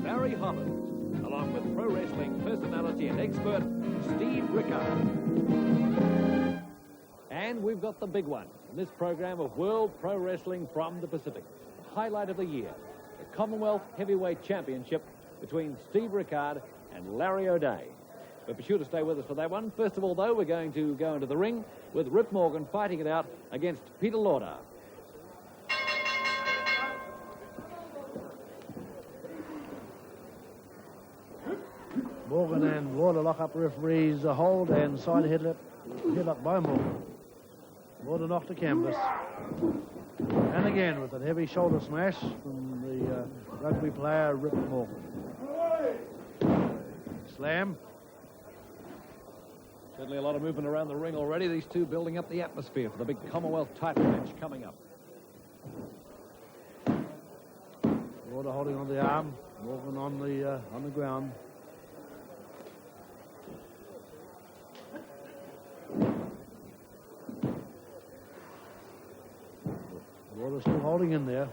Barry Holland, along with pro wrestling personality and expert Steve Rickard. And we've got the big one in this program of World Pro Wrestling from the Pacific. The highlight of the year, the Commonwealth Heavyweight Championship between Steve Rickard and Larry O'Day. But be sure to stay with us for that one. First of all, though, we're going to go into the ring with Rip Morgan fighting it out against Peter Lauder. Morgan and Lauder lock up referees hold and side headlock by Morgan. Lauder knocked the canvas. And again with a heavy shoulder smash from the rugby player Rip Morgan. Slam. Certainly a lot of movement around the ring already. These two building up the atmosphere for the big Commonwealth title match coming up. Lauder holding on the arm. Morgan on the ground. Lauder still holding in there.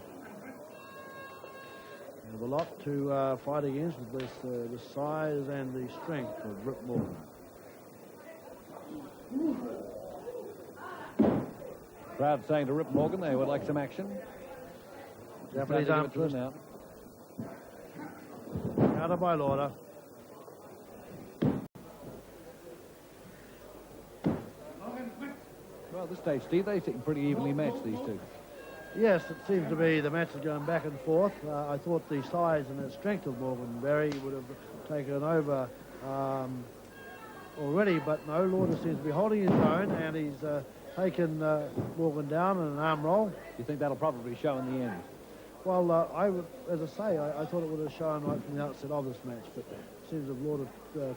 They have a lot to fight against with this, the size and the strength of Rip Morgan. Crowd saying to Rip Morgan they would like some action. Japanese arm twist. Counter by Lauder. Well, at this stage, Steve, they seem pretty evenly matched, these two. Yes, it seems to be the match is going back and forth. I thought the size and the strength of Morgan Barry would have taken over already, but no, Lauder seems to be holding his own, and he's taken Morgan down in an arm roll. You think that'll probably show in the end? Well, as I say, I thought it would have shown right from the outset of this match, but it seems that Lauder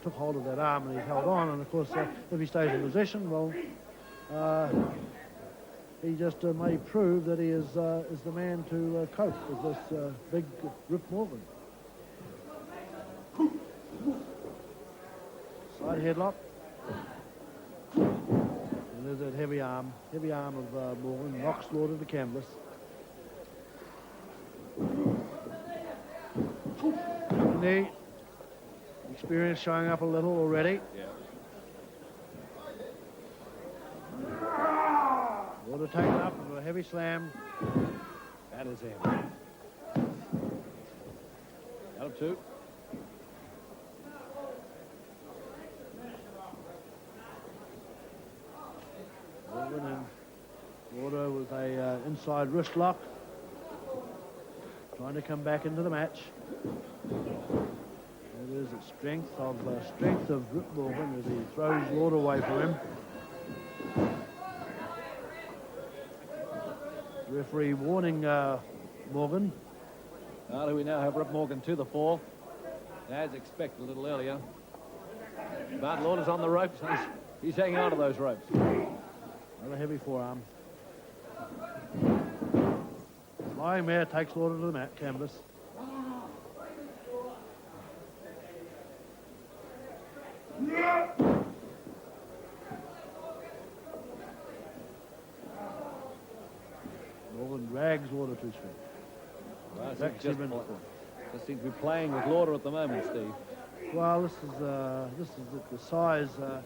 took hold of that arm and he's held on, and of course, if he stays in position, well, he just may prove that he is the man to cope with this big Rip Morgan. Side headlock. And there's that heavy arm of Morgan, knocks Lauder to canvas. Knee. Experience showing up a little already. Yeah. Lauder taken up into a heavy slam. That is heavy. Out of two. Morgan and Lauder with a inside wrist lock. Trying to come back into the match. It is the strength of Rip Morgan as he throws Lauder away from him. Referee warning Morgan. Now we now have Rip Morgan to the fore, as expected a little earlier. But Lauder's on the ropes. He's hanging on to those ropes. Another heavy forearm. Flying mare takes Lauder to the mat canvas. Morgan drags Lauder to his feet. Well, just seems to be playing with Lauder at the moment, Steve. Well, this is the size of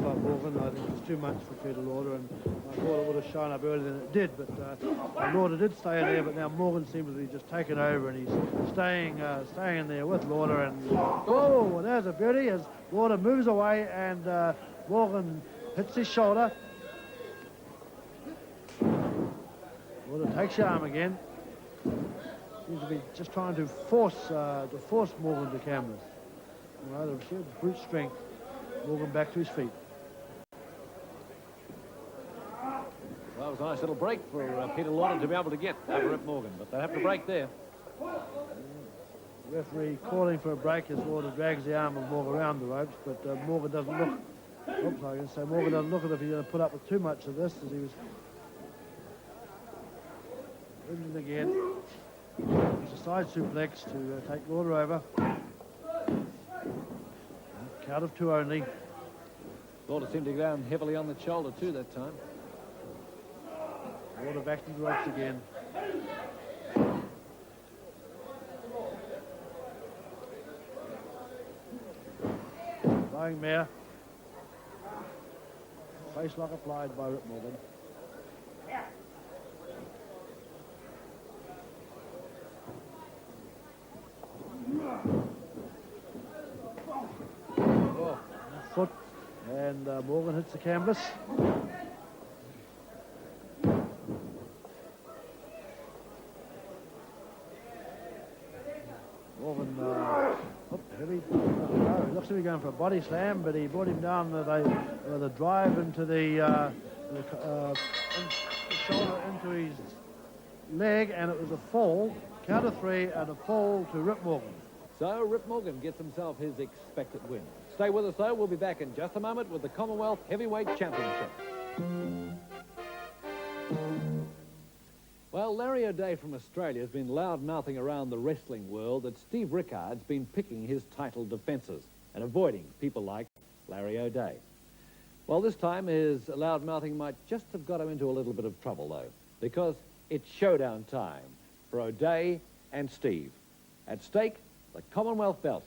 Morgan. I think it's too much for Peter Lauder, and I thought it would have shown up earlier than it did. But Lauder did stay in there, but now Morgan seems to be just taken over, and he's staying in there with Lauder. And oh, there's a beauty as Lauder moves away, and Morgan hits his shoulder. Lauder takes your arm again. Seems to be just trying to force Morgan to canvas. Rather sheer brute strength. Morgan back to his feet. Well, it was a nice little break for Peter Lauder to be able to get over Rip Morgan, but they have to break there. The referee calling for a break as Lauder drags the arm of Morgan around the ropes, but Morgan doesn't look. Oops, I can say Morgan doesn't look as if he's going to put up with too much of this, as he was. And again, it's a side suplex to take Lauder over. Count of two only. Lauder seemed to go down heavily on the shoulder too that time. Lauder back to the ropes again. flying mare. Face lock applied by Rip Morgan. Oh, foot, and Morgan hits the canvas. Morgan, heavy. He looks to be going for a body slam, but he brought him down with a drive into the shoulder into his leg, and it was a fall, count of 3, and a fall to Rip Morgan. So Rip Morgan gets himself his expected win. Stay with us, though. We'll be back in just a moment with the Commonwealth Heavyweight Championship. Well, Larry O'Day from Australia has been loud-mouthing around the wrestling world that Steve Rickard's been picking his title defences and avoiding people like Larry O'Day. Well, this time his loud-mouthing might just have got him into a little bit of trouble, though, because it's showdown time for O'Day and Steve. At stake, the Commonwealth belt.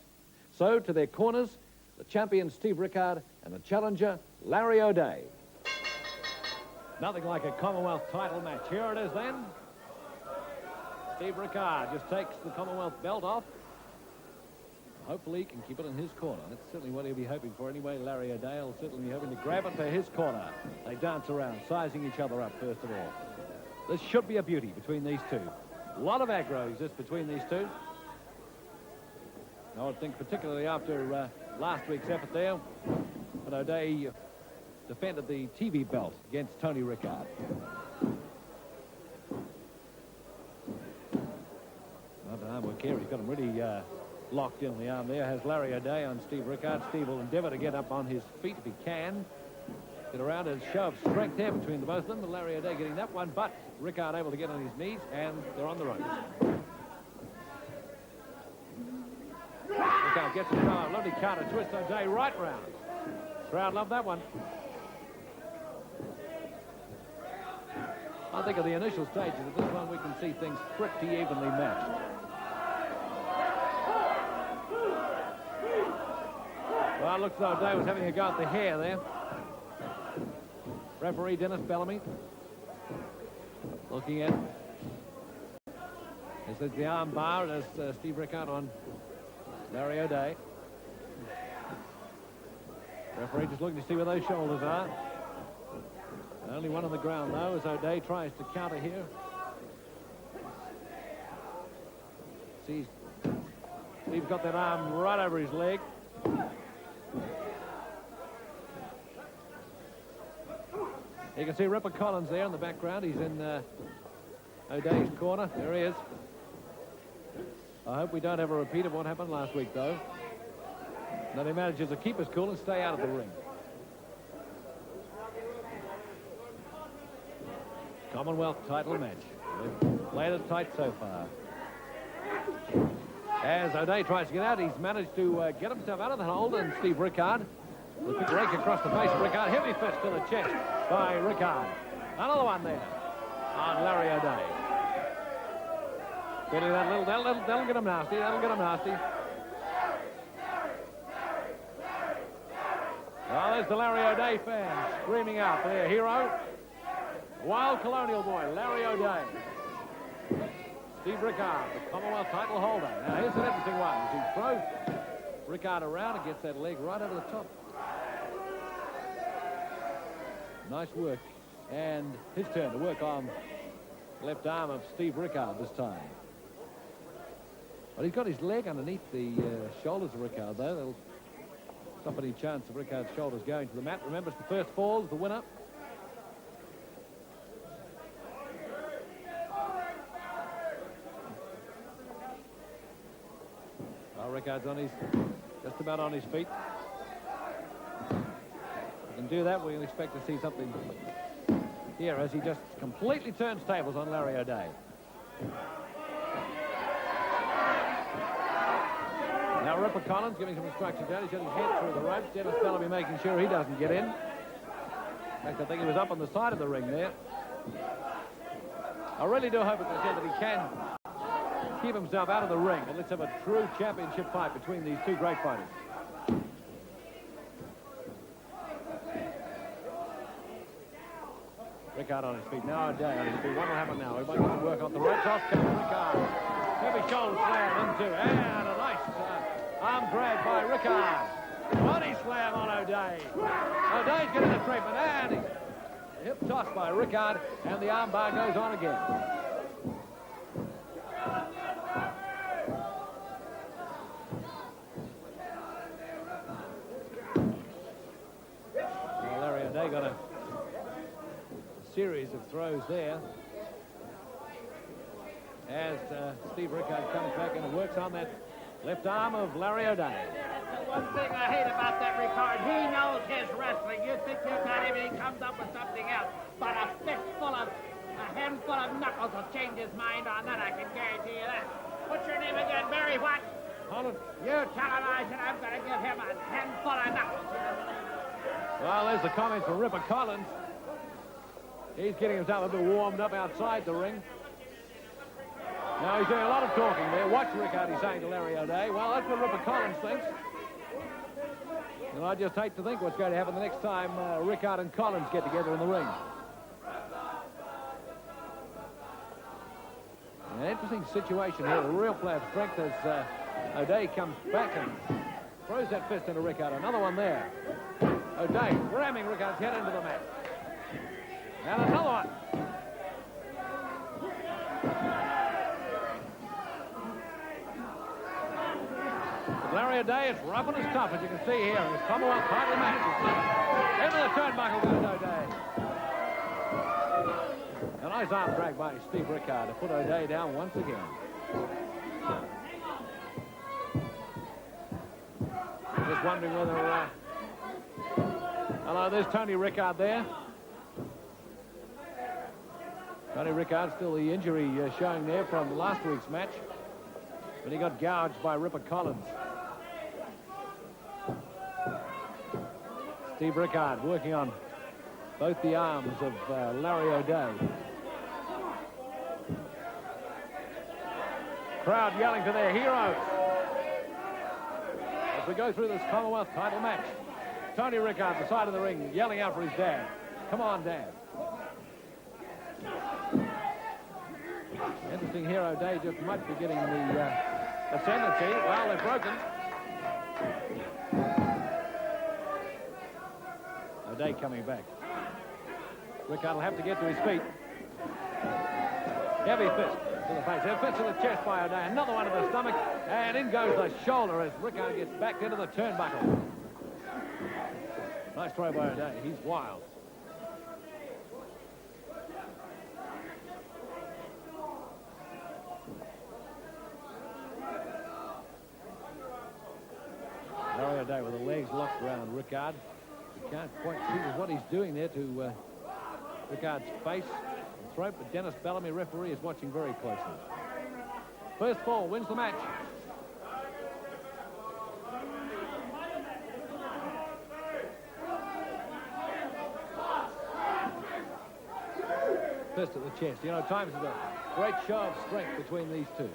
So, to their corners, the champion Steve Rickard and the challenger Larry O'Day. Nothing like a Commonwealth title match. Here it is then. Steve Rickard just takes the Commonwealth belt off. Hopefully he can keep it in his corner. That's certainly what he'll be hoping for anyway. Larry O'Day will certainly be hoping to grab it for his corner. They dance around, sizing each other up first of all. This should be a beauty between these two. A lot of aggro exists between these two. I would think particularly after last week's effort there, when O'Day defended the TV belt against Tony Rickard. Another arm work here. He's got him really locked in on the arm there. Has Larry O'Day on Steve Rickard. Steve will endeavour to get up on his feet if he can. Get around and show of strength there between the both of them. But Larry O'Day getting that one, but Rickard able to get on his knees, and they're on the ropes. Rickard gets it going. Lovely counter twist. O'Day right round. Crowd love that one. I think at the initial stages of this one we can see things pretty evenly matched. Well, it looks as though O'Day was having a go at the hair there. Referee Dennis Bellamy looking at this is the arm bar as Steve Rickard on Larry O'Day. Referee just looking to see where those shoulders are. Only one on the ground, though, as O'Day tries to counter here. Steve's got that arm right over his leg. You can see Ripper Collins there in the background. He's in O'Day's corner. There he is. I hope we don't have a repeat of what happened last week, though. Now he manages to keep his cool and stay out of the ring. Commonwealth title match. They've played it tight so far. As O'Day tries to get out, he's managed to get himself out of the hold, and Steve Rickard. The big rake across the face of Rickard. Heavy fist to the chest by Rickard. Another one there on Larry O'Day. Getting that little, that'll get him nasty. That'll get him nasty. Well, there's the Larry O'Day fans screaming out for their hero. Wild colonial boy, Larry O'Day. Steve Rickard, the Commonwealth title holder. Now, here's an interesting one. As he throws Rickard around and gets that leg right over the top. Nice work. And his turn to work on the left arm of Steve Rickard this time. Well, he's got his leg underneath the shoulders of Rickard, though. That'll stop any chance of Rickard's shoulders going to the mat. Remember, it's the first fall is the winner. Well, Rickard's on his, just about on his feet. If he can do that, we can expect to see something here as he just completely turns tables on Larry O'Day. Now Ripper Collins giving some instructions down. He's got his head through the ropes. Dennis Bellamy making sure he doesn't get in. In fact, I think he was up on the side of the ring there. I really do hope, as I said, that he can keep himself out of the ring. And let's have a true championship fight between these two great fighters. Rickard on his feet. Now O'Day on his feet. What will happen now? We might get to work on the ropes. Off comes Rickard. Heavy shoulder slam into. And a nice arm drag by Rickard. Body slam on O'Day. O'Day's getting the treatment. And a hip toss by Rickard. And the arm bar goes on again. Well, Larry O'Day got a series of throws there as Steve Rickard comes back and works on that left arm of Larry O'Day. That's the one thing I hate about that Rickard. He knows his wrestling. You think you've got him and he comes up with something else. But a handful of knuckles will change his mind on that, I can guarantee you that. What's your name again, Barry? What? Collins. You tell him I said I'm going to give him a handful of knuckles. Well, there's the comment from Ripper Collins. He's getting himself a bit warmed up outside the ring. Now he's doing a lot of talking there. Watch Rickard, he's saying to Larry O'Day. Well, that's what Ripper Collins thinks. And I just hate to think what's going to happen the next time Rickard and Collins get together in the ring. An interesting situation here. A real play of strength as O'Day comes back and throws that fist into Rickard. Another one there. O'Day ramming Rickard's head into the mat. And another one. But Larry O'Day is rough and as tough, as you can see here in his Commonwealth title match. Into the turnbuckle goes O'Day. A nice arm drag by Steve Rickard to put O'Day down once again. Just wondering whether... hello, there's Tony Rickard there. Tony Rickard, still the injury showing there from last week's match. But he got gouged by Ripper Collins. Steve Rickard working on both the arms of Larry O'Day. Crowd yelling to their heroes as we go through this Commonwealth title match. Tony Rickard, the side of the ring, yelling out for his dad. Come on, Dad. Interesting here, O'Day just might be getting the ascendancy. Well, they're broken. O'Day coming back. Rickard will have to get to his feet. Heavy fist to the face. Heavy fist to the chest by O'Day. Another one to the stomach. And in goes the shoulder as Rickard gets back into the turnbuckle. Nice throw by O'Day. He's wild. Larry O'Day with the legs locked around Rickard. You can't quite see what he's doing there to Rickard's face and throat, but Dennis Bellamy, referee, is watching very closely. First fall wins the match. Fist at the chest. You know, at times there's a great show of strength between these two.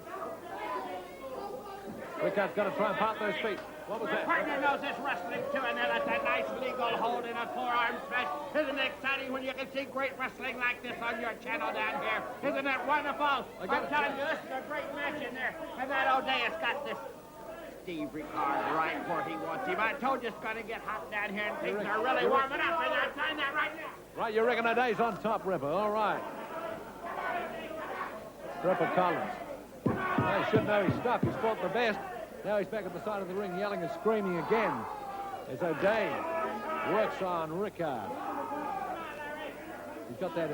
Rickard's got to try and part those feet. What was that? Partner knows this wrestling too, and then that's a nice legal hold in a forearm smash. Isn't it exciting when you can see great wrestling like this on your channel down here? Isn't it wonderful? I'm telling you, this is a great match in there. And that O'Day has got this Steve Rickard right where he wants him. I told you it's going to get hot down here, and things are really warming up, and I'm telling that right now. Right, you reckon O'Day's on top, Ripper. All right. Ripper Collins. Well, he should know his stuff. He's fought the best. Now he's back at the side of the ring, yelling and screaming again as O'Day works on Rickard. He's got that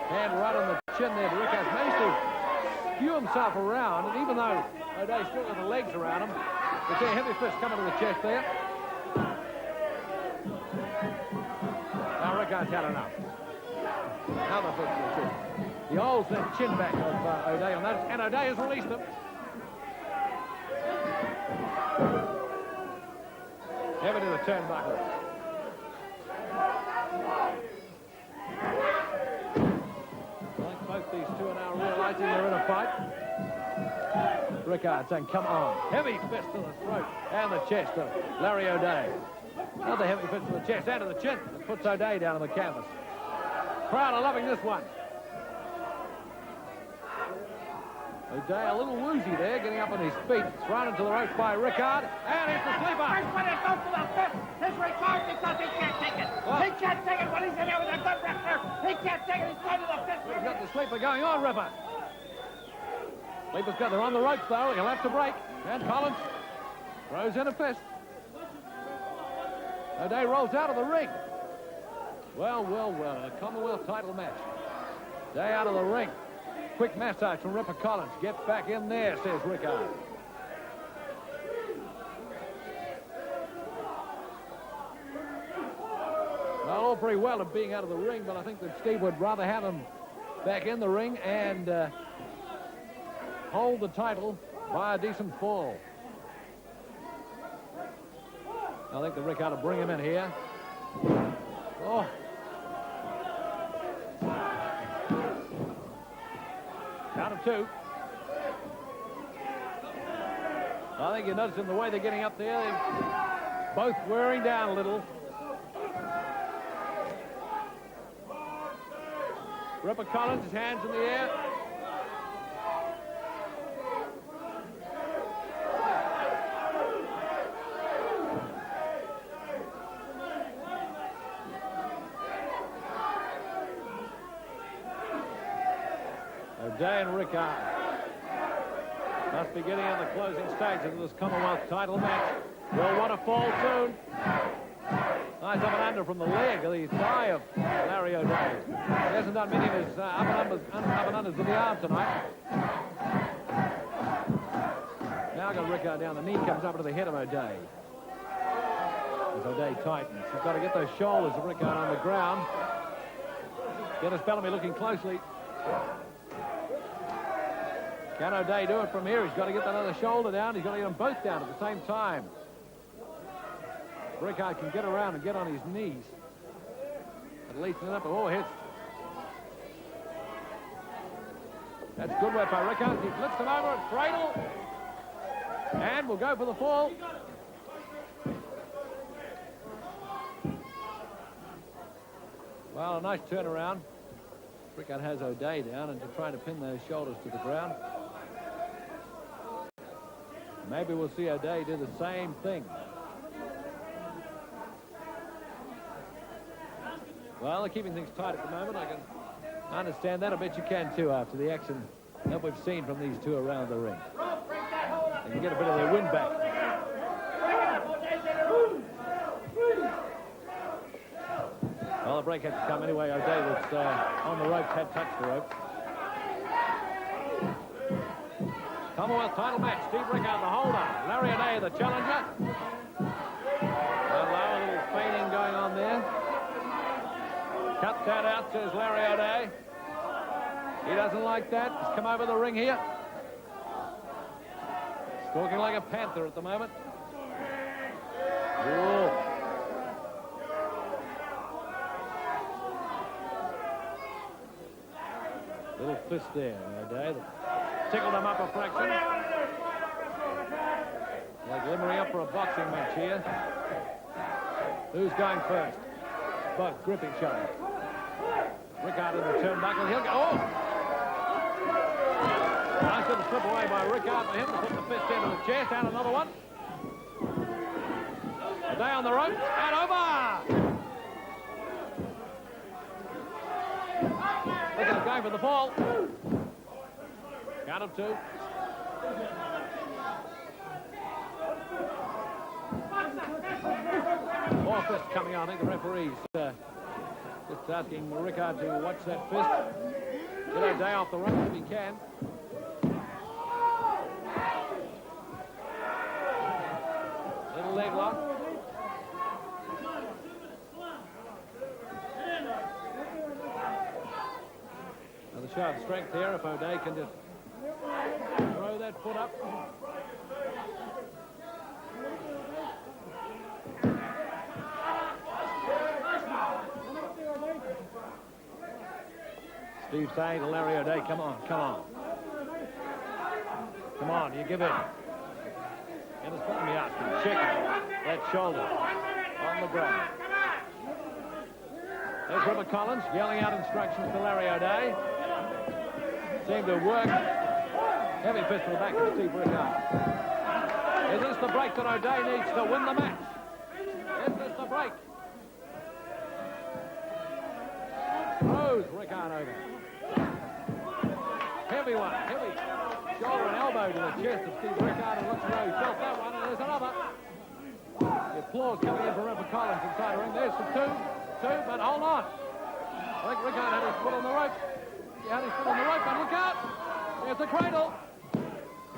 hand right on the chin there to Rickard. He's managed to skew himself around, and even though O'Day's still got the legs around him, you see a heavy fist coming to the chest there. Now Rickard's had enough. Another fist to the chest. He holds that chin back of O'Day on that, and O'Day has released him. Heavy to the turnbuckle. I think both these two are now realizing they're in a fight. Rickard saying, come on. Heavy fist to the throat and the chest of Larry O'Day. Another heavy fist to the chest and to the chin. That puts O'Day down on the canvas. crowd are loving this one. O'Day a little woozy there, getting up on his feet. Thrown into the ropes by Rickard, and it's the sleeper. First one, it goes to the fifth. His Rickard because he can't take it. He can't take it when he's in there with a good wrestler. He can't take it. He's going to the fifth. He's got the sleeper going on, Ripper. Sleeper's got, they're on the ropes, though. He'll have to break. And Collins throws in a fist. O'Day rolls out of the ring. Well, a Commonwealth title match. Day out of the ring. Quick massage from Ripper Collins. Get back in there, says Rickard. Well, all pretty well of being out of the ring, but I think that Steve would rather have him back in the ring and hold the title by a decent fall. I think that Rickard will bring him in here. Oh. Count of two. I think you're noticing the way they're getting up there. They're both wearing down a little. Ripper Collins, his hands in the air. O'Day and Rickard must be getting in the closing stages of this Commonwealth title match. Will want to fall soon. Nice up and under from the leg of the thigh of Larry O'Day. He hasn't done many of his up and unders in the arm tonight. Now got Rickard down. The knee comes up to the head of O'Day. As O'Day tightens. He's got to get those shoulders of Rickard on the ground. Dennis Bellamy looking closely. Can O'Day do it from here? He's got to get that other shoulder down. He's got to get them both down at the same time. Rickard can get around and get on his knees. At least enough. Oh, hits. That's good work by Rickard. He flips him over at cradle. And we'll go for the fall. Well, a nice turnaround. Rickard has O'Day down and trying to pin those shoulders to the ground. Maybe we'll see O'Day do the same thing. Well, they're keeping things tight at the moment. I can understand that. I bet you can too after the action that we've seen from these two around the ring. They can get a bit of their wind back. Well, the break had to come anyway. O'Day was on the ropes, had touched the ropes. Commonwealth title match. Steve Rickard, the holder. Larry O'Day, the challenger. A little feigning going on there. Cut that out, says Larry O'Day. He doesn't like that. He's come over the ring here. Stalking like a panther at the moment. Ooh. Little fist there, O'Day. Tickled him up a fraction. Like limbering up for a boxing match here. Who's going first? Both gripping each other. Rickard in the turnbuckle. He'll go. Oh! Nice little slip away by Rickard for him to put the fist into the chest. And another one. O'Day on the rope. And over! Rickard going for the fall. Count of two. More fists coming out. I think the referee's just asking Rickard to watch that fist. Get O'Day off the rope if he can. Little leg lock. Another show of strength here if O'Day can just throw that foot up. Steve saying to Larry O'Day, come on, come on. Come on, you give in. And it's putting me out. Check that shoulder on the ground. There's River Collins yelling out instructions to Larry O'Day. Seemed to work. Heavy fist to the back of Steve Rickard. Is this the break that O'Day needs to win the match? Is this the break? Throws Rickard over. Heavy one, heavy. Shoulder and elbow to the chest of Steve Rickard, and looks as though he felt that one, and there's another. The applause coming in from River Collins inside the ring. There's the two, but hold on. I think Rickard had his foot on the rope. He had his foot on the rope, and look out. There's the cradle.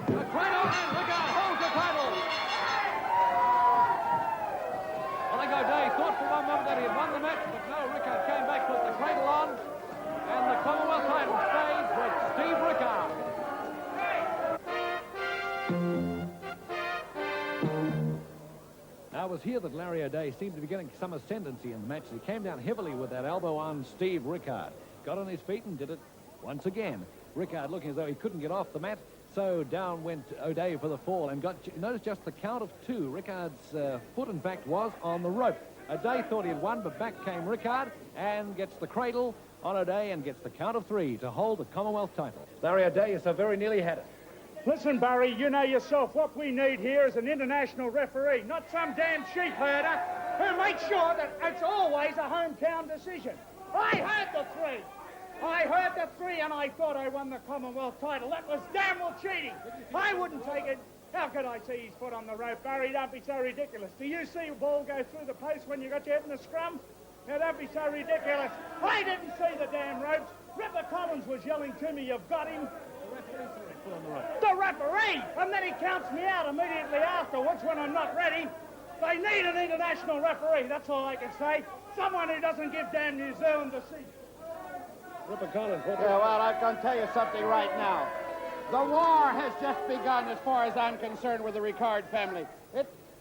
The cradle, and Rickard holds the cradle. I think O'Day thought for one moment that he had won the match, but no, Rickard came back, put the cradle on, and the Commonwealth title stays with Steve Rickard. Now, it was here that Larry O'Day seemed to be getting some ascendancy in the match. He came down heavily with that elbow on Steve Rickard. Got on his feet and did it once again. Rickard looking as though he couldn't get off the mat, so down went O'Day for the fall and notice just the count of two. Rickard's foot, in fact, was on the rope. O'Day thought he had won, but back came Rickard and gets the cradle on O'Day and gets the count of three to hold the Commonwealth title. Larry O'Day, you so very nearly had it. Listen, Barry, you know yourself, what we need here is an international referee, not some damn sheep herder who makes sure that it's always a hometown decision. I heard the three. And I thought I won the Commonwealth title. That was damn well cheating. I wouldn't take it. How could I see his foot on the rope? Barry, don't be so ridiculous. Do you see a ball go through the post when you got your head in the scrum? Now, don't be so ridiculous. I didn't see the damn ropes. River Collins was yelling to me, you've got him. The referee! And then he counts me out immediately afterwards when I'm not ready. They need an international referee, that's all I can say. Someone who doesn't give damn New Zealand a seat. Ripper Collins, Yeah, well, I can tell you something right now. The war has just begun as far as I'm concerned with the Rickard family.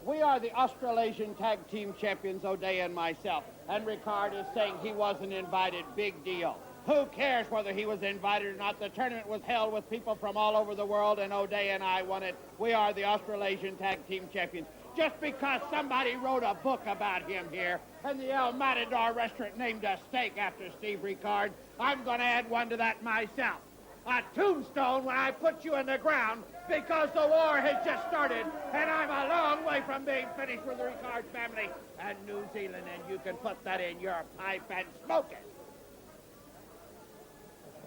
We are the Australasian Tag Team Champions, O'Day and myself. And Rickard is saying he wasn't invited. Big deal. Who cares whether he was invited or not? The tournament was held with people from all over the world, and O'Day and I won it. We are the Australasian Tag Team Champions. Just because somebody wrote a book about him here, and the El Matador restaurant named a steak after Steve Rickard, I'm going to add one to that myself. A tombstone when I put you in the ground, because the war has just started, and I'm a long way from being finished with the Rickard family and New Zealand, and you can put that in your pipe and smoke it.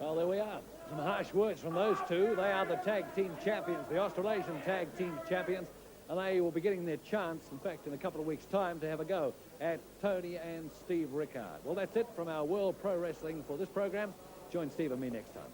Well, there we are. Some harsh words from those two. They are the tag team champions, the Australasian tag team champions, and they will be getting their chance, in fact, in a couple of weeks' time, to have a go at Tony and Steve Rickard. Well, that's it from our World Pro Wrestling for this program. Join Steve and me next time.